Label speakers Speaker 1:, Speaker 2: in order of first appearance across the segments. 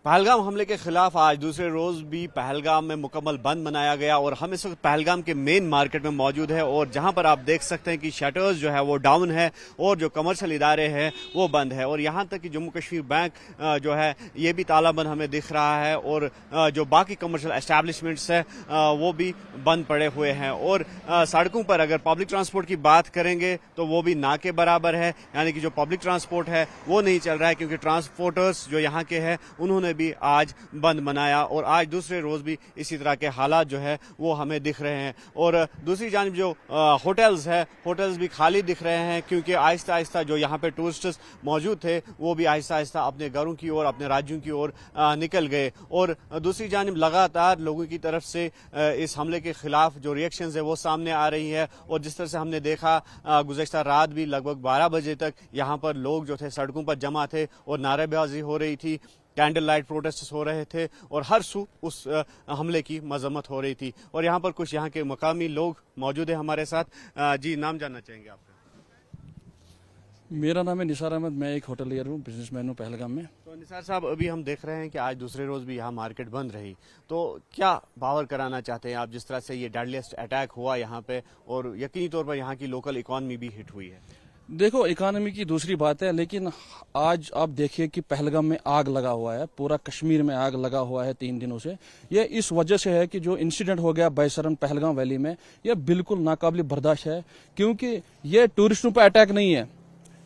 Speaker 1: پہلگام حملے کے خلاف آج دوسرے روز بھی پہلگام میں مکمل بند منایا گیا اور ہم اس وقت پہلگام کے مین مارکیٹ میں موجود ہے اور جہاں پر آپ دیکھ سکتے ہیں کہ شٹرز جو ہے وہ ڈاؤن ہے اور جو کمرشل ادارے ہیں وہ بند ہے اور یہاں تک کہ جموں کشمیر بینک جو ہے یہ بھی تالا بند ہمیں دکھ رہا ہے اور جو باقی کمرشل اسٹیبلشمنٹس ہیں وہ بھی بند پڑے ہوئے ہیں اور سڑکوں پر اگر پبلک ٹرانسپورٹ کی بات کریں گے تو وہ بھی نہ کے برابر ہے، یعنی کہ جو پبلک ٹرانسپورٹ ہے وہ نہیں چل رہا ہے کیونکہ ٹرانسپورٹرز جو یہاں کے ہیں انہوں نے بھی آج بند منایا اور آج دوسرے روز بھی اسی طرح کے حالات جو ہے وہ ہمیں دکھ رہے ہیں اور دوسری جانب جو ہوٹلز بھی خالی دکھ رہے ہیں کیونکہ آہستہ آہستہ جو یہاں پہ ٹورسٹس موجود تھے وہ بھی آہستہ آہستہ اپنے گھروں کی اور اپنے راجیوں کی اور نکل گئے اور دوسری جانب لگاتار لوگوں کی طرف سے اس حملے کے خلاف جو ریئیکشنز ہیں وہ سامنے آ رہی ہے اور جس طرح سے ہم نے دیکھا گزشتہ رات بھی لگ بھگ 12 بجے تک یہاں پر لوگ جو تھے سڑکوں پر جمع تھے اور نعرے بازی ہو رہی تھی، کینڈل لائٹ پروٹیسٹ ہو رہے تھے اور ہر سو اس حملے کی مذمت ہو رہی تھی اور یہاں پر کچھ یہاں کے مقامی لوگ موجود ہیں ہمارے ساتھ۔ جی نام جاننا چاہیں گے آپ کا؟
Speaker 2: میرا نام ہے نثار احمد، میں ایک ہوٹلیئر ہوں، بزنس مین ہوں پہلگام میں۔
Speaker 1: تو نثار صاحب ابھی ہم دیکھ رہے ہیں کہ آج دوسرے روز بھی یہاں مارکیٹ بند رہی، تو کیا باور کرانا چاہتے ہیں آپ جس طرح سے یہ ڈیڈلیسٹ اٹیک ہوا یہاں پہ اور یقینی طور پر یہاں کی لوکل اکانومی بھی ہٹ ہوئی ہے؟
Speaker 2: دیکھو اکانومی کی دوسری بات ہے، لیکن آج آپ دیکھیے کہ پہلگام میں آگ لگا ہوا ہے، پورا کشمیر میں آگ لگا ہوا ہے 3 دنوں سے۔ یہ اس وجہ سے ہے کہ جو انسیڈنٹ ہو گیا بیسرن پہلگام ویلی میں، یہ بالکل ناقابل برداشت ہے کیونکہ یہ ٹورسٹوں پر اٹیک نہیں ہے۔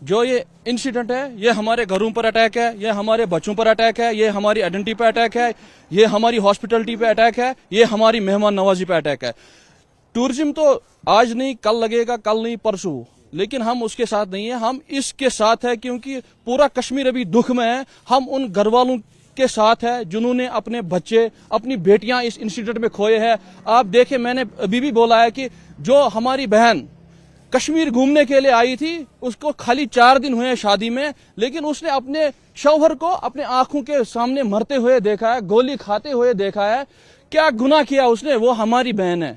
Speaker 2: جو یہ انسیڈنٹ ہے یہ ہمارے گھروں پر اٹیک ہے، یہ ہمارے بچوں پر اٹیک ہے، یہ ہماری آئیڈینٹی پہ اٹیک ہے، یہ ہماری ہاسپٹلٹی پہ اٹیک ہے، یہ ہماری مہمان نوازی پہ اٹیک ہے۔ ٹورزم تو آج نہیں کل لگے گا، کل نہیں پرسوں، لیکن ہم اس کے ساتھ نہیں ہیں، ہم اس کے ساتھ ہے کیونکہ پورا کشمیر ابھی دکھ میں ہے۔ ہم ان گھر والوں کے ساتھ ہے جنہوں نے اپنے بچے اپنی بیٹیاں اس انسیڈنٹ میں کھوئے ہیں۔ آپ دیکھیں میں نے ابھی بھی بولا ہے کہ جو ہماری بہن کشمیر گھومنے کے لیے آئی تھی اس کو خالی 4 دن ہوئے شادی میں، لیکن اس نے اپنے شوہر کو اپنے آنکھوں کے سامنے مرتے ہوئے دیکھا ہے، گولی کھاتے ہوئے دیکھا ہے۔ کیا گناہ کیا اس نے؟ وہ ہماری بہن ہے۔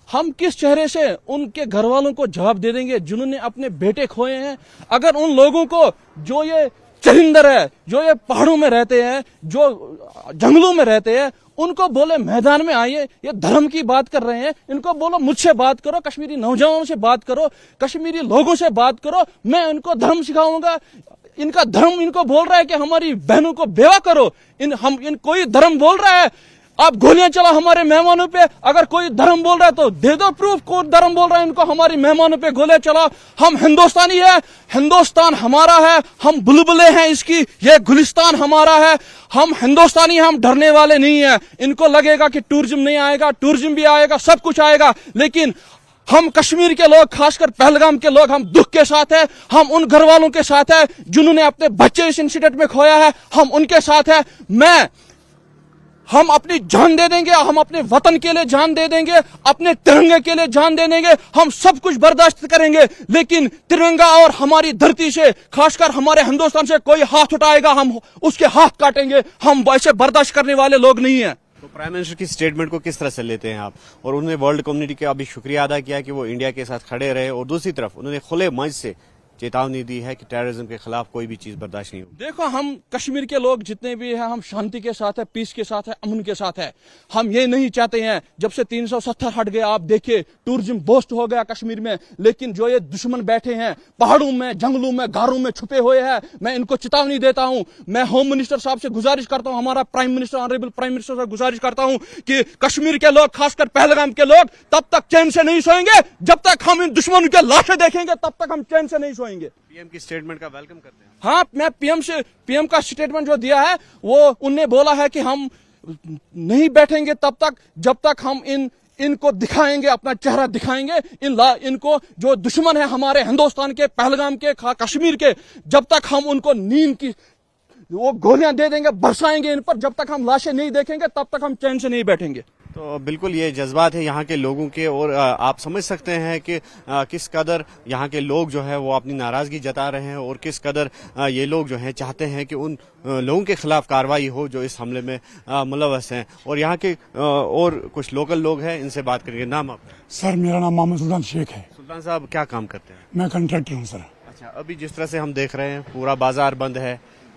Speaker 2: ہم کس چہرے سے ان کے گھر والوں کو جواب دے دیں گے جنہوں نے اپنے بیٹے کھوئے ہیں؟ اگر ان لوگوں کو جو یہ چرندر ہے، جو یہ پہاڑوں میں رہتے ہیں، جو جنگلوں میں رہتے ہیں، ان کو بولے میدان میں آئیے، یہ دھرم کی بات کر رہے ہیں، ان کو بولو مجھ سے بات کرو، کشمیری نوجوانوں سے بات کرو، کشمیری لوگوں سے بات کرو، میں ان کو دھرم سکھاؤں گا۔ ان کا دھرم ان کو بول رہا ہے کہ ہماری بہنوں کو بیوہ کرو، ان کوئی دھرم بول رہا ہے آپ گولیاں چلا ہمارے مہمانوں پہ؟ اگر کوئی دھرم بول رہا ہے تو دے دو پروف، کوئی دھرم بول رہا ہے ان کو ہماری مہمانوں پہ گولیاں چلا۔ ہم ہندوستانی ہے، ہندوستان ہمارا ہے، ہم بلبلے ہیں اس کی، یہ گلستان ہمارا ہے، ہم ہندوستانی ہیں، ہم ڈرنے والے نہیں ہیں۔ ان کو لگے گا کہ ٹورزم نہیں آئے گا، ٹورزم بھی آئے گا، سب کچھ آئے گا، لیکن ہم کشمیر کے لوگ، خاص کر پہلگام کے لوگ، ہم دکھ کے ساتھ ہیں، ہم ان گھر والوں کے ساتھ ہیں جنہوں نے اپنے بچے اس انسیڈنٹ میں کھویا ہے، ہم ان کے ساتھ ہیں۔ ہم اپنی جان دے دیں گے، ہم اپنے وطن کے لیے جان دے دیں گے، اپنے ترنگے کے لیے جان دے دیں گے، ہم سب کچھ برداشت کریں گے، لیکن ترنگا اور ہماری دھرتی سے، خاص کر ہمارے ہندوستان سے کوئی ہاتھ اٹھائے گا ہم اس کے ہاتھ کاٹیں گے۔ ہم ایسے برداشت کرنے والے لوگ نہیں ہیں۔
Speaker 1: تو پرائم منسٹر کی سٹیٹمنٹ کو کس طرح سے لیتے ہیں آپ؟ اور انہوں نے ورلڈ کمیونٹی کا بھی شکریہ ادا کیا کہ وہ انڈیا کے ساتھ کھڑے رہے اور دوسری طرف انہوں نے کھلے منچ سے چیتاونی دی ہے کہ ٹیررزم کے خلاف کوئی بھی چیز برداشت نہیں ہوگی۔
Speaker 2: دیکھو ہم کشمیر کے لوگ جتنے بھی ہیں، ہم شانتی کے ساتھ ہیں، پیس کے ساتھ ہیں، امن کے ساتھ ہیں۔ ہم یہ نہیں چاہتے ہیں جب سے 370 ہٹ گیا، آپ دیکھیے ٹورزم بوسٹ ہو گیا کشمیر میں، لیکن جو یہ دشمن بیٹھے ہیں پہاڑوں میں، جنگلوں میں، غاروں میں چھپے ہوئے ہیں، میں ان کو چیتاونی دیتا ہوں۔ میں ہوم منسٹر صاحب سے گزارش کرتا ہوں، ہمارا prime minister, honourable prime minister سے گزارش کرتا ہوں کہ کشمیر کے لوگ، خاص کر پہلگام کے لوگ، تب تک چین سے نہیں سوئیں گے جب تک ہم ان دشمنوں کے لاشیں دیکھیں گے، تب تک ہم چین سے نہیں سوئیں گے۔
Speaker 1: پی ایم کی سٹیٹمنٹ کا ویلکم کرتے ہیں؟
Speaker 2: ہاں، میں پی ایم کا سٹیٹمنٹ جو دیا ہے وہ ان نے بولا ہے کہ ہم نہیں بیٹھیں گے تب تک جب تک ہم ان کو دکھائیں گے، اپنا چہرہ دکھائیں گے، ان کو جو دشمن ہے ہمارے ہندوستان کے، پہلگام کے، کشمیر کے، جب تک ہم ان کو نیند کی وہ گولیاں دے دیں گے، برسائیں گے ان پر، جب تک ہم لاشیں نہیں دیکھیں گے تب تک ہم چین سے نہیں بیٹھیں گے۔
Speaker 1: تو بالکل یہ جذبات ہے یہاں کے لوگوں کے اور آپ سمجھ سکتے ہیں کہ کس قدر یہاں کے لوگ جو ہے وہ اپنی ناراضگی جتا رہے ہیں اور کس قدر یہ لوگ جو ہیں چاہتے ہیں کہ ان لوگوں کے خلاف کارروائی ہو جو اس حملے میں ملوث ہیں۔ اور یہاں کے اور کچھ لوکل لوگ ہیں، ان سے بات کریں گے۔ نام آپ؟
Speaker 3: سر میرا نام محمد سلطان شیخ ہے۔
Speaker 1: سلطان صاحب کیا کام کرتے ہیں؟
Speaker 3: میں کنٹریکٹر ہوں سر۔
Speaker 1: اچھا، ابھی جس طرح سے ہم دیکھ رہے ہیں پورا بازار بند ہے،